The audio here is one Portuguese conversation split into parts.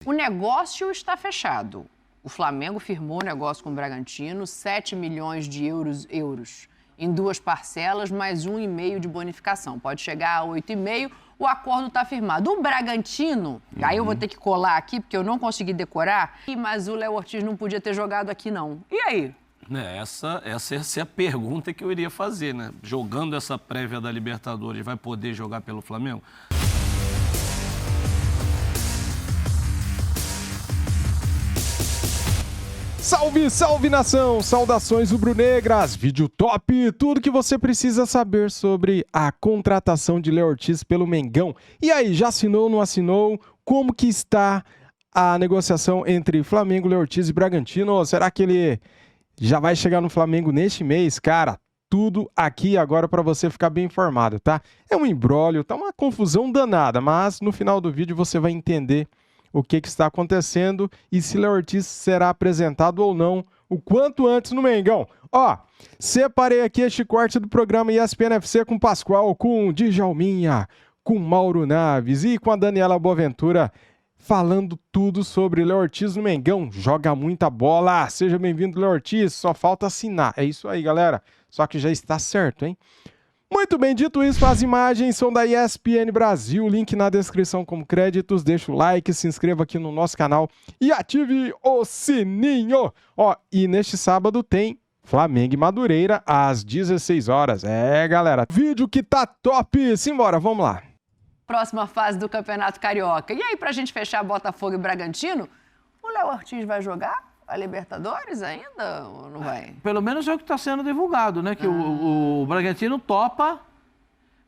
O negócio está fechado. O Flamengo firmou o negócio com o Bragantino, 7 milhões de euros em 2 parcelas, mais 1,5 de bonificação. Pode chegar a 8,5, o acordo está firmado. O Bragantino, aí eu vou ter que colar aqui, porque eu não consegui decorar, mas o Léo Ortiz não podia ter jogado aqui, não. E aí? Essa é a pergunta que eu iria fazer, né? Jogando essa prévia da Libertadores, vai poder jogar pelo Flamengo? Salve, salve nação! Saudações rubro-negras! Vídeo top! Tudo que você precisa saber sobre a contratação de Léo Ortiz pelo Mengão. E aí, já assinou ou não assinou? Como que está a negociação entre Flamengo, Léo Ortiz e Bragantino? Será que ele já vai chegar no Flamengo neste mês? Cara, tudo aqui agora para você ficar bem informado, tá? É um imbróglio, tá uma confusão danada, mas no final do vídeo você vai entender o que está acontecendo e se Léo Ortiz será apresentado ou não o quanto antes no Mengão. Ó, separei aqui este corte do programa ESPN FC com Pascoal, com Djalminha, com Mauro Naves e com a Daniela Boaventura falando tudo sobre Léo Ortiz no Mengão. Joga muita bola, seja bem-vindo, Léo Ortiz, só falta assinar. É isso aí, galera, só que já está certo, hein? Muito bem, dito isso, as imagens são da ESPN Brasil, link na descrição como créditos, deixa o like, se inscreva aqui no nosso canal e ative o sininho. Ó, e neste sábado tem Flamengo e Madureira às 16 horas. É, galera, vídeo que tá top, simbora, vamos lá. Próxima fase do Campeonato Carioca. E aí, pra gente fechar Botafogo e Bragantino, o Léo Ortiz vai jogar a Libertadores ainda ou não vai? Pelo menos é o que está sendo divulgado, né? Que o Bragantino topa,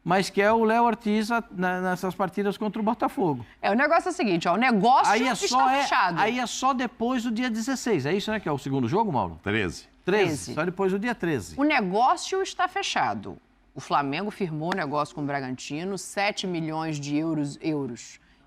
mas quer o Léo Ortiz nessas partidas contra o Botafogo. O negócio é o seguinte, ó, o negócio está fechado. Aí é só depois do dia 16, é isso, né? Que é o segundo jogo, Mauro? 13. 13, só depois do dia 13. O negócio está fechado. O Flamengo firmou o negócio com o Bragantino, 7 milhões de euros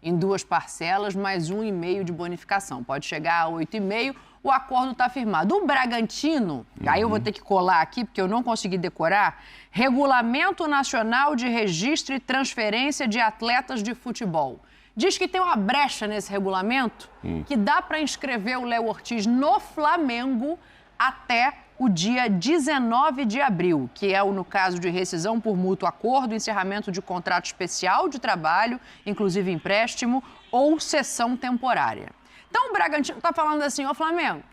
em 2 parcelas, mais 1,5 de bonificação. Pode chegar a 8,5, o acordo está firmado. O Bragantino, aí eu vou ter que colar aqui, porque eu não consegui decorar, Regulamento Nacional de Registro e Transferência de Atletas de Futebol. Diz que tem uma brecha nesse regulamento que dá para inscrever o Léo Ortiz no Flamengo até o dia 19 de abril, que é no caso de rescisão por mútuo acordo, encerramento de contrato especial de trabalho, inclusive empréstimo, ou cessão temporária. Então o Bragantino está falando assim, ó Flamengo,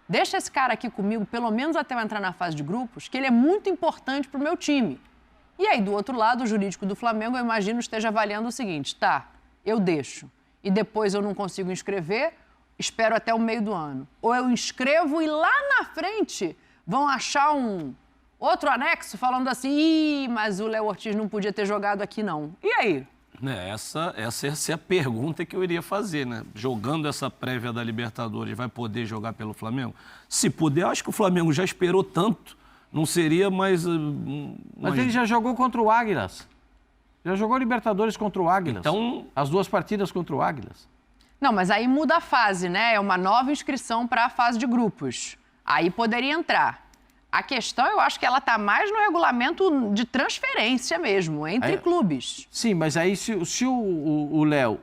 deixa esse cara aqui comigo, pelo menos até eu entrar na fase de grupos, que ele é muito importante para o meu time. E aí, do outro lado, o jurídico do Flamengo, eu imagino, esteja avaliando o seguinte, tá, eu deixo, e depois eu não consigo inscrever, espero até o meio do ano. Ou eu inscrevo e lá na frente vão achar um outro anexo falando assim, ih, mas o Léo Ortiz não podia ter jogado aqui não. E aí? Essa é a pergunta que eu iria fazer, né? Jogando essa prévia da Libertadores, vai poder jogar pelo Flamengo? Se puder, acho que o Flamengo já esperou tanto, não seria mais... Mas ele já jogou contra o Águilas. Já jogou Libertadores contra o Águilas. Então... As 2 partidas contra o Águilas. Não, mas aí muda a fase, né? É uma nova inscrição para a fase de grupos. Aí poderia entrar. A questão, eu acho que ela está mais no regulamento de transferência mesmo, entre clubes. Sim, mas aí se o Léo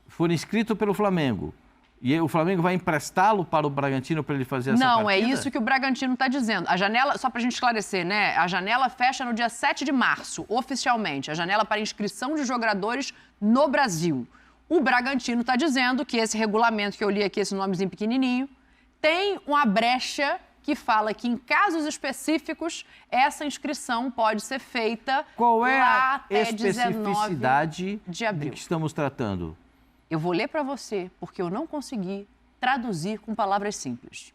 for inscrito pelo Flamengo e o Flamengo vai emprestá-lo para o Bragantino para ele fazer essa partida? Não, é isso que o Bragantino está dizendo. A janela, só para a gente esclarecer, né? A janela fecha no dia 7 de março, oficialmente. A janela para inscrição de jogadores no Brasil. O Bragantino está dizendo que esse regulamento que eu li aqui, esse nomezinho pequenininho, tem uma brecha que fala que em casos específicos essa inscrição pode ser feita Qual é lá a até 19 especificidade de abril. que estamos tratando? Eu vou ler para você, porque eu não consegui traduzir com palavras simples.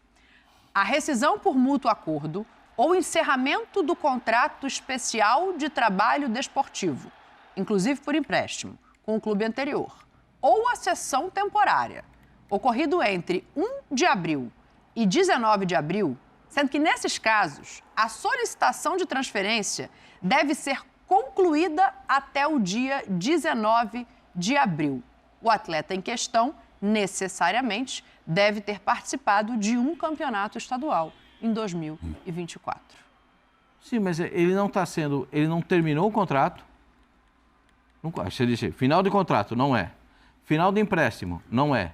A rescisão por mútuo acordo ou encerramento do contrato especial de trabalho desportivo, inclusive por empréstimo, com o clube anterior, ou a cessão temporária, ocorrido entre 1 de abril e 19 de abril, sendo que nesses casos a solicitação de transferência deve ser concluída até o dia 19 de abril. O atleta em questão, necessariamente, deve ter participado de um campeonato estadual em 2024. Sim, mas ele não terminou o contrato. Você disse, final de contrato, não é. Final de empréstimo, não é.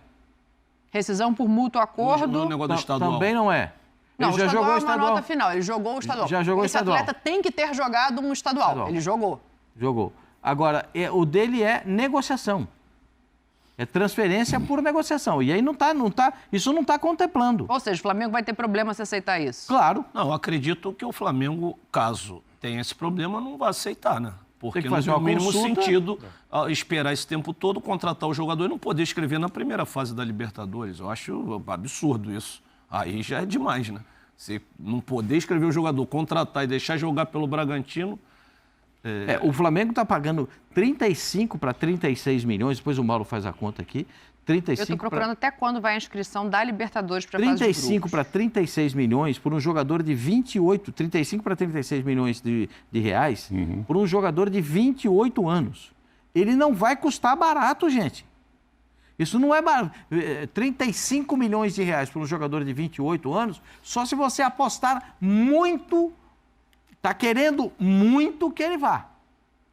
Rescisão por mútuo acordo. No negócio do estadual. Também não é. Não, Ele o já estadual jogou é o uma estadual. nota final. Ele jogou o estadual. Já jogou o Esse estadual. atleta tem que ter jogado um estadual. Ele jogou. Jogou. Agora, o dele é negociação. É transferência por negociação. E aí isso não está contemplando. Ou seja, o Flamengo vai ter problema se aceitar isso. Claro. Não, eu acredito que o Flamengo, caso tenha esse problema, não vai aceitar, né? Porque Tem que não fazer tem o uma mínimo consulta. sentido esperar esse tempo todo, contratar o jogador e não poder escrever na primeira fase da Libertadores. Eu acho absurdo isso. Aí já é demais, né? Você não poder escrever o jogador, contratar e deixar jogar pelo Bragantino... O Flamengo está pagando 35 para 36 milhões, depois o Mauro faz a conta aqui. 35 Eu estou procurando até quando vai a inscrição da Libertadores para a fase de 35 grupos. para 36 milhões por um jogador de 28, 35 para 36 milhões de reais por um jogador de 28 anos. Ele não vai custar barato, gente. Isso não é barato. 35 milhões de reais por um jogador de 28 anos, só se você apostar muito, está querendo muito que ele vá.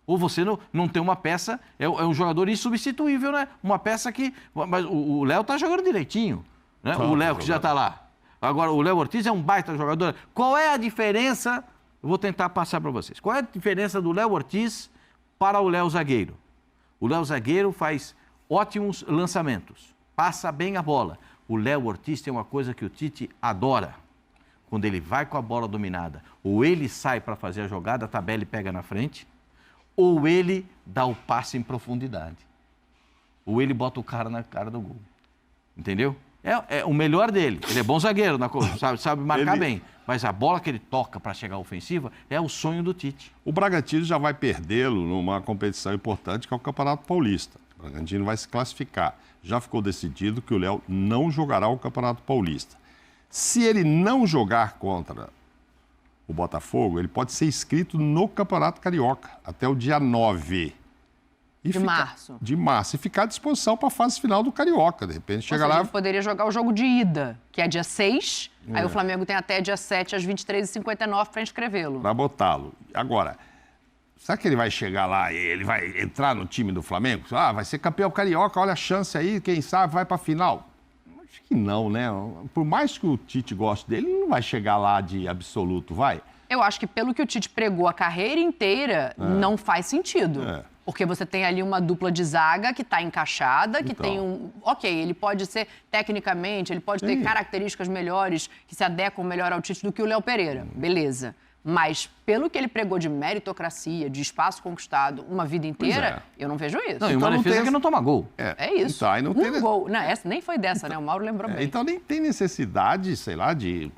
Ou você não tem uma peça, é um jogador insubstituível, né? Uma peça que... Mas o Léo está jogando direitinho, né? O Léo que já está lá. Agora, o Léo Ortiz é um baita jogador. Qual é a diferença? Eu vou tentar passar para vocês. Qual é a diferença do Léo Ortiz para o Léo Zagueiro? O Léo Zagueiro faz ótimos lançamentos, passa bem a bola. O Léo Ortiz tem uma coisa que o Tite adora. Quando ele vai com a bola dominada, ou ele sai para fazer a jogada, a tabela pega na frente, ou ele dá o passe em profundidade. Ou ele bota o cara na cara do gol. Entendeu? É o melhor dele. Ele é bom zagueiro, sabe marcar bem. Mas a bola que ele toca para chegar à ofensiva é o sonho do Tite. O Bragantino já vai perdê-lo numa competição importante que é o Campeonato Paulista. O Bragantino vai se classificar. Já ficou decidido que o Léo não jogará o Campeonato Paulista. Se ele não jogar contra o Botafogo, ele pode ser inscrito no Campeonato Carioca até o dia 9 março. De março. E ficar à disposição para a fase final do Carioca. De repente chega lá... Ele poderia jogar o jogo de ida, que é dia 6. Aí o Flamengo tem até dia 7, às 23h59, para inscrevê-lo. Para botá-lo. Agora, será que ele vai chegar lá e ele vai entrar no time do Flamengo? Ah, vai ser campeão carioca, olha a chance aí, quem sabe vai para a final. Acho que não, né? Por mais que o Tite goste dele, ele não vai chegar lá de absoluto, vai? Eu acho que pelo que o Tite pregou a carreira inteira, não faz sentido. Porque você tem ali uma dupla de zaga que está encaixada, que tem um... Ok, ele pode ser, tecnicamente, ele pode ter características melhores, que se adequam melhor ao Tite do que o Léo Pereira. Beleza. Mas, pelo que ele pregou de meritocracia, de espaço conquistado uma vida inteira, eu não vejo isso. Não, e uma defesa que não toma gol. É isso. Então, aí não tem... gol. Não, essa nem foi dessa, né? O Mauro lembrou bem. Então nem tem necessidade, sei lá, de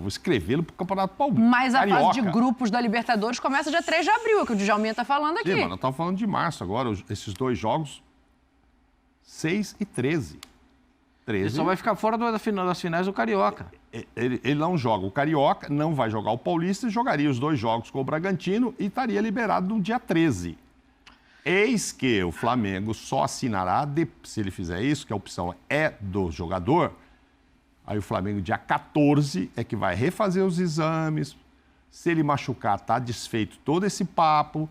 escrevê-lo para o Campeonato Paulista. Mas a fase de grupos da Libertadores começa dia 3 de abril, é o que o Djalminha está falando aqui. Sim, mas nós estamos falando de março agora, esses dois jogos, 6 e 13. Ele só vai ficar fora das finais do Carioca. Ele não joga o Carioca, não vai jogar o Paulista, jogaria os dois jogos com o Bragantino e estaria liberado no dia 13. Eis que o Flamengo só assinará, se ele fizer isso, que a opção é do jogador, aí o Flamengo, dia 14, é que vai refazer os exames. Se ele machucar, está desfeito todo esse papo.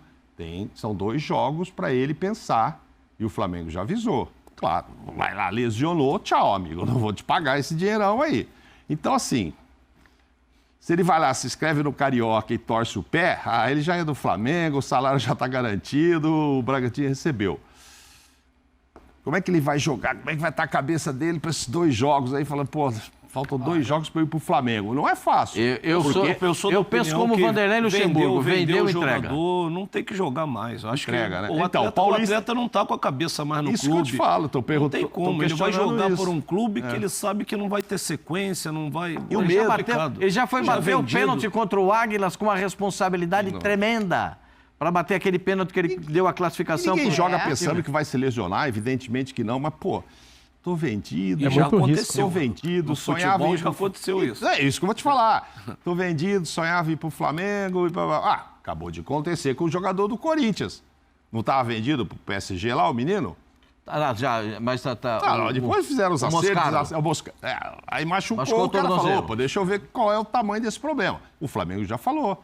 São dois jogos para ele pensar e o Flamengo já avisou. Claro, vai lá, lesionou, tchau, amigo, não vou te pagar esse dinheirão aí. Então, assim, se ele vai lá, se inscreve no Carioca e torce o pé, ele já é do Flamengo, o salário já está garantido, o Bragantino recebeu. Como é que ele vai jogar? Como é que vai estar a cabeça dele para esses dois jogos aí? Falando, pô, faltam dois jogos para eu ir para o Flamengo. Não é fácil. Eu penso como o Vanderlei Luxemburgo, vendeu, entrega. Jogador, não tem que jogar mais. Eu acho entrega, que né? o atleta não está com a cabeça mais no isso clube. Isso que eu te falo. Não tem como. Ele vai jogar por um clube que ele sabe que não vai ter sequência, não vai... Ele já foi bater o pênalti contra o Águilas com uma responsabilidade tremenda. Para bater aquele pênalti que ele deu a classificação. Ninguém joga pensando que vai se lesionar, evidentemente que não, mas, pô, tô vendido. Já aconteceu. Tô vendido, sonhava em... já aconteceu isso. É isso que eu vou te falar. Tô vendido, sonhava em ir pro Flamengo. Acabou de acontecer com o jogador do Corinthians. Não tava vendido pro PSG lá, o menino? Mas tá... depois fizeram os acertos. Aí machucou o cara falou, opa, deixa eu ver qual é o tamanho desse problema. O Flamengo já falou.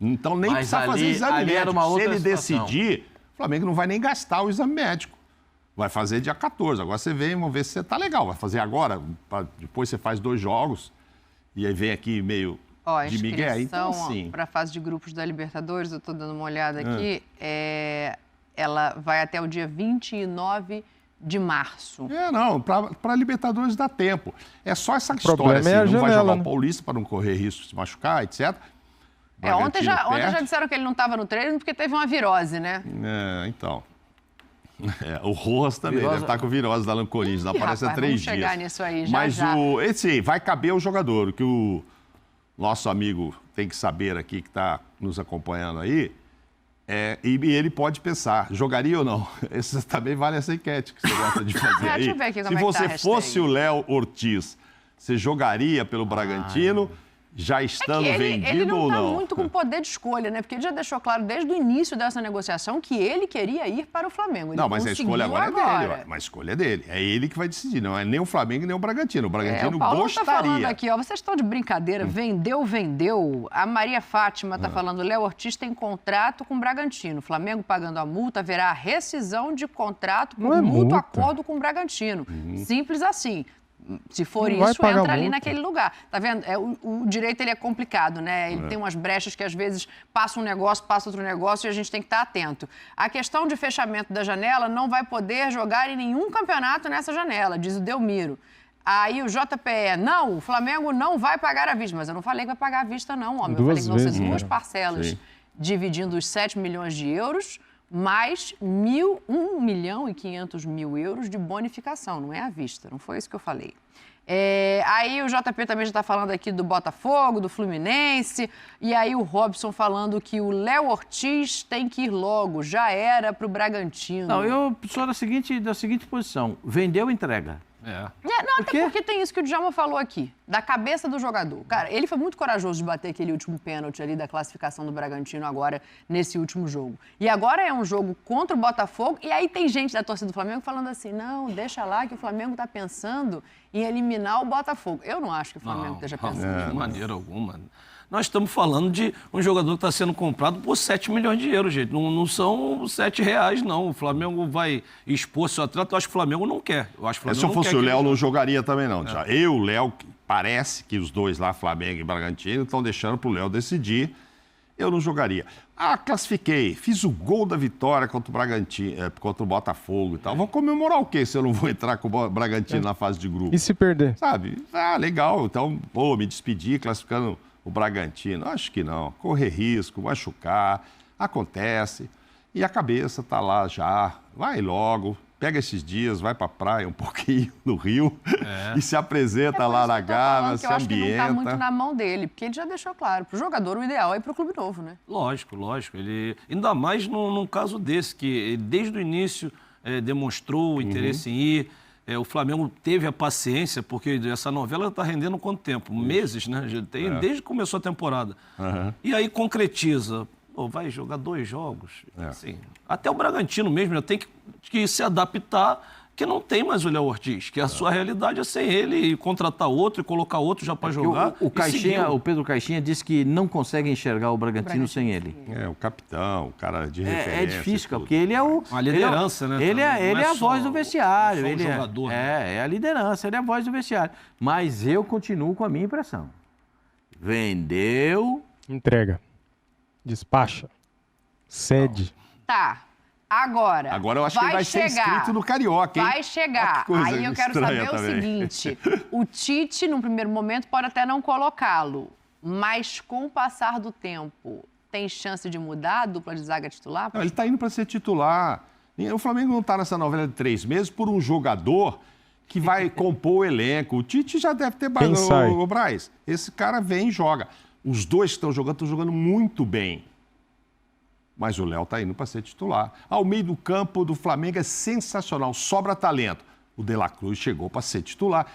Então nem precisa fazer exame médico. Se ele decidir, o Flamengo não vai nem gastar o exame médico. Vai fazer dia 14. Agora você vem, vamos ver se você tá legal. Vai fazer agora, depois você faz 2 jogos e aí vem aqui meio de Miguel. Então, assim... para a fase de grupos da Libertadores, eu estou dando uma olhada aqui, ela vai até o dia 29 de março. Não, para Libertadores dá tempo. É só essa história, problema assim, é a não vai janela, jogar né? o Paulista para não correr risco de se machucar, etc. Ontem já disseram que ele não estava no treino porque teve uma virose, né? Então... o Rojas também, deve estar com virose da Corinthians, não aparece há 3 dias. Vamos chegar nisso aí já. Mas esse vai caber ao jogador, o que o nosso amigo tem que saber aqui, que está nos acompanhando aí, e ele pode pensar, jogaria ou não? Esse também vale essa enquete que você gosta de fazer aí. Deixa eu ver aqui como Se você tá fosse o Léo Ortiz, você jogaria pelo Bragantino? Já estando vendido ele não ou está não? muito com poder de escolha, né? Porque ele já deixou claro desde o início dessa negociação que ele queria ir para o Flamengo. Ele não, mas a escolha agora é dele. Mas a escolha é dele. É ele que vai decidir. Não é nem o Flamengo nem o Bragantino. O Bragantino o Paulo gostaria. Tá falando aqui, vocês estão de brincadeira. Vendeu. A Maria Fátima está falando, Léo Ortiz tem contrato com o Bragantino. Flamengo pagando a multa, haverá rescisão de contrato por mútuo acordo com o Bragantino. Simples assim. Se for não isso, entra ali multa. naquele lugar. Tá vendo? O direito ele é complicado, né? Ele tem umas brechas que às vezes passa um negócio, passa outro negócio e a gente tem que estar atento. A questão de fechamento da janela não vai poder jogar em nenhum campeonato nessa janela, diz o Delmiro. Aí o JPE, não, o Flamengo não vai pagar à vista. Mas eu não falei que vai pagar à vista, não, homem. Eu falei que vão ser 2 parcelas, dividindo os 7 milhões de euros, mais 1 milhão e 500 mil euros de bonificação, não é à vista, não foi isso que eu falei. Aí o JP também já está falando aqui do Botafogo, do Fluminense, e aí o Robson falando que o Léo Ortiz tem que ir logo, já era para o Bragantino. Não, eu sou da seguinte posição, vendeu, entrega. Não, até porque tem isso que o Djalma falou aqui, da cabeça do jogador. Cara, ele foi muito corajoso de bater aquele último pênalti ali da classificação do Bragantino agora, nesse último jogo. E agora é um jogo contra o Botafogo, e aí tem gente da torcida do Flamengo falando assim, não, deixa lá que o Flamengo está pensando em eliminar o Botafogo. Eu não acho que o Flamengo esteja pensando. De maneira alguma. Nós estamos falando de um jogador que está sendo comprado por 7 milhões de euros, gente. Não são R$7, não. O Flamengo vai expor seu atleta. Eu acho que o Flamengo não quer. Se eu fosse o Léo, não jogaria também, não. Eu, o Léo, parece que os dois lá, Flamengo e Bragantino, estão deixando para o Léo decidir. Eu não jogaria. Classifiquei. Fiz o gol da vitória contra o Bragantino, contra o Botafogo e tal. Vou comemorar o quê se eu não vou entrar com o Bragantino na fase de grupo? E se perder? Sabe? Legal. Então, me despedi classificando o Bragantino. Acho que não. Correr risco, machucar, acontece. E a cabeça tá lá já. Vai logo, pega esses dias, vai pra praia um pouquinho no Rio e se apresenta lá na Gávea, se ambienta. Eu acho que não tá muito na mão dele, porque ele já deixou claro. Pro jogador, o ideal é ir pro clube novo, né? Lógico. Ele, ainda mais num caso desse, que desde o início demonstrou o interesse em ir. O Flamengo teve a paciência, porque essa novela está rendendo quanto tempo? Meses, né? Desde que começou a temporada. E aí concretiza. Vai jogar 2 jogos. Assim, até o Bragantino mesmo já tem que se adaptar, que não tem mais o Léo Ortiz, que a sua realidade é sem ele e contratar outro e colocar outro já para jogar. O Pedro Caixinha disse que não consegue enxergar o Bragantino sem ele. O capitão, o cara de referência. É difícil, porque ele é o... Uma liderança, né? Ele é a voz do vestiário. Ele é jogador. É a liderança, ele é a voz do vestiário. Mas eu continuo com a minha impressão. Vendeu... Entrega. Despacha. Cede. Tá. Agora eu acho que ele vai ser inscrito no Carioca, hein? Vai chegar. Aí eu quero saber o seguinte. O Tite, num primeiro momento, pode até não colocá-lo. Mas com o passar do tempo, tem chance de mudar a dupla de zaga titular? Não, ele está indo para ser titular. O Flamengo não está nessa novela de 3 meses por um jogador que vai compor o elenco. O Tite já deve ter... O Braz, esse cara vem e joga. Os dois que estão jogando muito bem. Mas o Léo está indo para ser titular. Ao meio do campo do Flamengo é sensacional, sobra talento. O De La Cruz chegou para ser titular.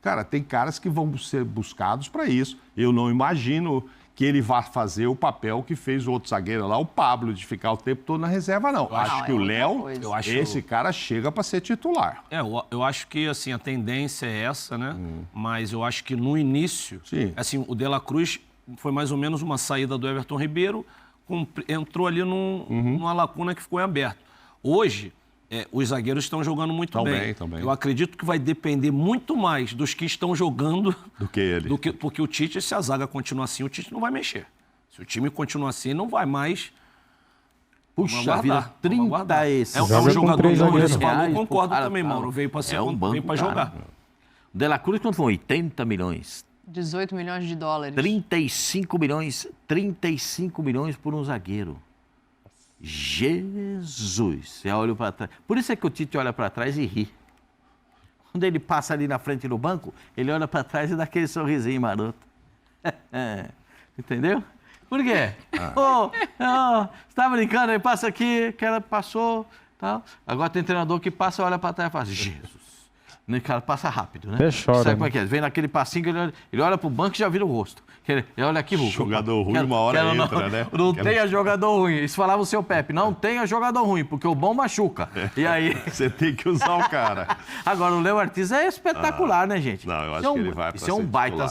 Cara, tem caras que vão ser buscados para isso. Eu não imagino que ele vá fazer o papel que fez o outro zagueiro lá, o Pablo, de ficar o tempo todo na reserva, não. Acho que o Léo, esse cara chega para ser titular. Eu acho que assim, a tendência é essa, né? Mas eu acho que no início, assim, o De La Cruz foi mais ou menos uma saída do Everton Ribeiro, entrou ali numa lacuna que ficou em aberto. Hoje, os zagueiros estão jogando muito Tão bem. bem, tão bem. Eu acredito que vai depender muito mais dos que estão jogando Do que ele. porque o Tite, se a zaga continuar assim, o Tite não vai mexer. Se o time continuar assim, não vai mais. Puxa vida, 30 esse. É um Joga com jogador, três como ele zagueiros. falou, concordo Cara, também, tá. Mauro. Veio para ser, É um banco, veio para cara. jogar. O De La Cruz, quanto foi? 80 milhões. 18 milhões de dólares. 35 milhões por um zagueiro. Jesus, você olha para trás. Por isso é que o Tite olha para trás e ri. Quando ele passa ali na frente do banco, ele olha para trás e dá aquele sorrisinho maroto. Entendeu? Por quê? Você tá brincando, ele passa aqui, aquela passou, tal. Agora tem treinador que passa, olha para trás e fala, Jesus. O cara passa rápido, né? Até chora, Sabe como né? é que é? Vem naquele passinho, ele olha pro banco e já vira o rosto. Ele olha aqui, Jogador ruim, uma hora entra, né? Não tenha jogador ruim. Isso falava o seu Pepe. Não tenha jogador ruim, porque o bom machuca. E aí... Você tem que usar o cara. Agora, o Léo Ortiz é espetacular, né, gente? Não, eu acho que ele vai pra Isso é um ser baita titular.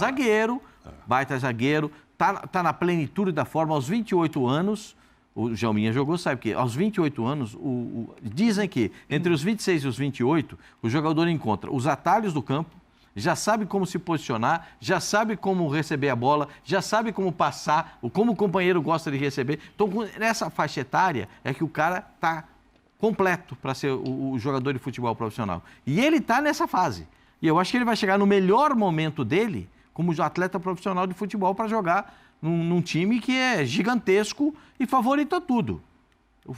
zagueiro. Tá na plenitude da forma aos 28 anos. O Jalminha jogou, sabe que aos 28 anos, dizem que entre os 26 e os 28, o jogador encontra os atalhos do campo, já sabe como se posicionar, já sabe como receber a bola, já sabe como passar, como o companheiro gosta de receber. Então, nessa faixa etária, é que o cara está completo para ser o jogador de futebol profissional. E ele está nessa fase. E eu acho que ele vai chegar no melhor momento dele como atleta profissional de futebol para jogar num time que é gigantesco e favorito a tudo.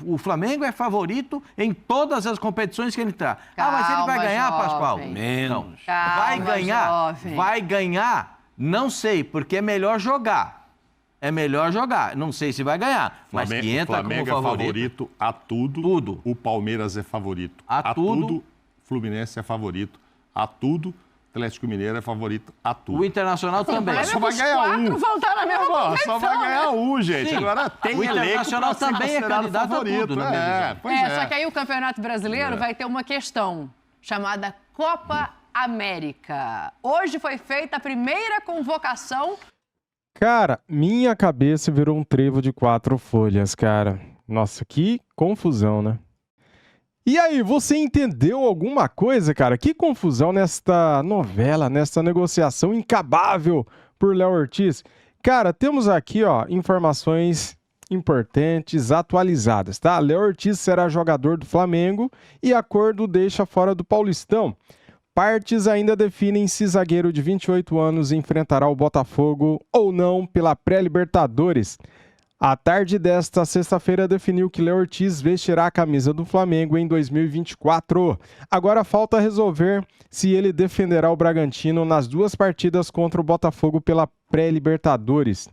O Flamengo é favorito em todas as competições que ele está. Mas ele vai ganhar, jovem. Pascoal? Menos. Não. Calma, Vai ganhar? jovem. Vai ganhar? Não sei, porque é melhor jogar. É melhor jogar. Não sei se vai ganhar, mas que entra Flamengo como é favorito a tudo. Tudo. O Palmeiras é favorito A tudo. Fluminense é favorito a tudo. Atlético Mineiro é favorito a tudo. O Internacional também. Mas Só vai os ganhar quatro um. vão estar na mesma Só vai competição, ganhar um, gente. Sim. Agora tem O elenco Internacional pra ser também é considerado candidato a favorito. tudo, na minha visão. Pois Só que aí o Campeonato Brasileiro vai ter uma questão chamada Copa América. Hoje foi feita a primeira convocação. Cara, minha cabeça virou um trevo de 4 folhas, cara. Nossa, que confusão, né? E aí, você entendeu alguma coisa, cara? Que confusão nesta novela, nesta negociação incabável por Léo Ortiz. Cara, temos aqui, ó, informações importantes, atualizadas, tá? Léo Ortiz será jogador do Flamengo e acordo deixa fora do Paulistão. Partes ainda definem se zagueiro de 28 anos enfrentará o Botafogo ou não pela pré-Libertadores. A tarde desta sexta-feira definiu que Léo Ortiz vestirá a camisa do Flamengo em 2024. Agora falta resolver se ele defenderá o Bragantino nas 2 partidas contra o Botafogo pela pré-Libertadores.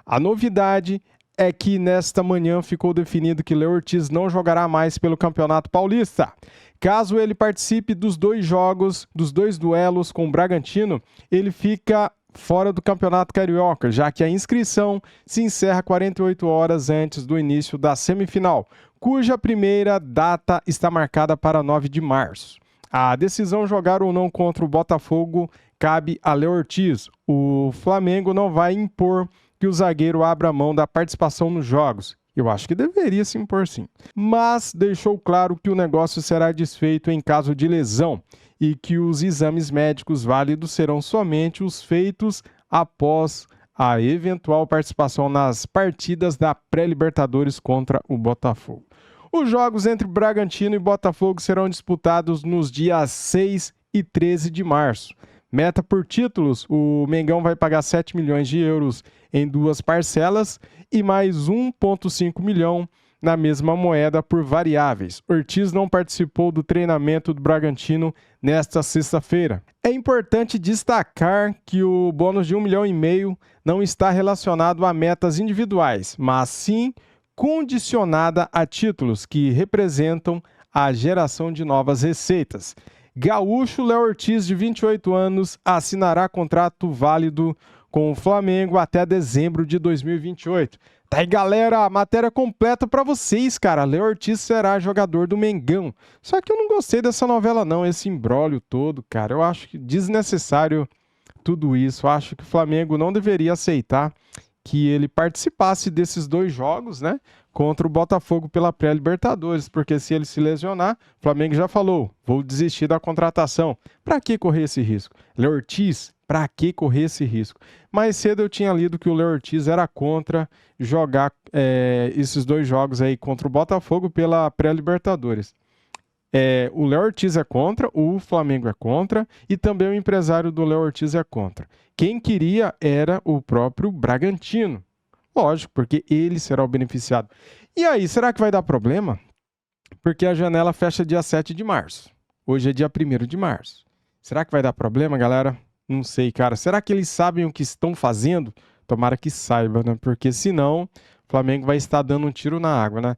A novidade é que nesta manhã ficou definido que Léo Ortiz não jogará mais pelo Campeonato Paulista. Caso ele participe dos 2 jogos, dos 2 duelos com o Bragantino, ele fica fora do Campeonato Carioca, já que a inscrição se encerra 48 horas antes do início da semifinal, cuja primeira data está marcada para 9 de março. A decisão jogar ou não contra o Botafogo cabe a Léo Ortiz. O Flamengo não vai impor que o zagueiro abra mão da participação nos jogos. Eu acho que deveria se impor sim. Mas deixou claro que o negócio será desfeito em caso de lesão e que os exames médicos válidos serão somente os feitos após a eventual participação nas partidas da pré-Libertadores contra o Botafogo. Os jogos entre Bragantino e Botafogo serão disputados nos dias 6 e 13 de março. Meta por títulos, o Mengão vai pagar 7 milhões de euros em 2 parcelas e mais 1,5 milhão na mesma moeda por variáveis. Ortiz não participou do treinamento do Bragantino nesta sexta-feira. É importante destacar que o bônus de 1,5 milhão não está relacionado a metas individuais, mas sim condicionada a títulos que representam a geração de novas receitas. Gaúcho Léo Ortiz, de 28 anos, assinará contrato válido com o Flamengo até dezembro de 2028. Tá aí, galera, a matéria completa pra vocês, cara. Léo Ortiz será jogador do Mengão. Só que eu não gostei dessa novela não, esse imbróglio todo, cara. Eu acho que desnecessário tudo isso. Eu acho que o Flamengo não deveria aceitar que ele participasse desses 2 jogos, né? Contra o Botafogo pela pré-Libertadores, porque se ele se lesionar, o Flamengo já falou, vou desistir da contratação. Para que correr esse risco? Léo Ortiz, para que correr esse risco? Mais cedo eu tinha lido que o Léo Ortiz era contra jogar esses 2 jogos aí contra o Botafogo pela pré-Libertadores. O Léo Ortiz é contra, o Flamengo é contra e também o empresário do Léo Ortiz é contra. Quem queria era o próprio Bragantino. Lógico, porque ele será o beneficiado. E aí, será que vai dar problema? Porque a janela fecha dia 7 de março. Hoje é dia 1º de março. Será que vai dar problema, galera? Não sei, cara. Será que eles sabem o que estão fazendo? Tomara que saiba, né? Porque senão o Flamengo vai estar dando um tiro na água, né?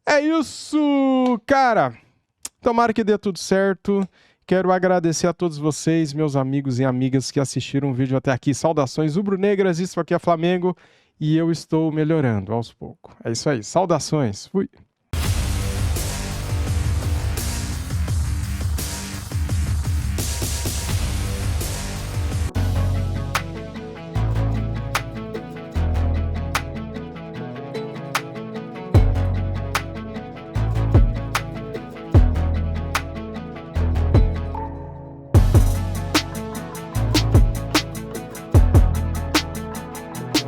É isso, cara! Tomara que dê tudo certo. Quero agradecer a todos vocês, meus amigos e amigas que assistiram o vídeo até aqui. Saudações rubro-negras, isso aqui é Flamengo e eu estou melhorando aos poucos. É isso aí, saudações, fui!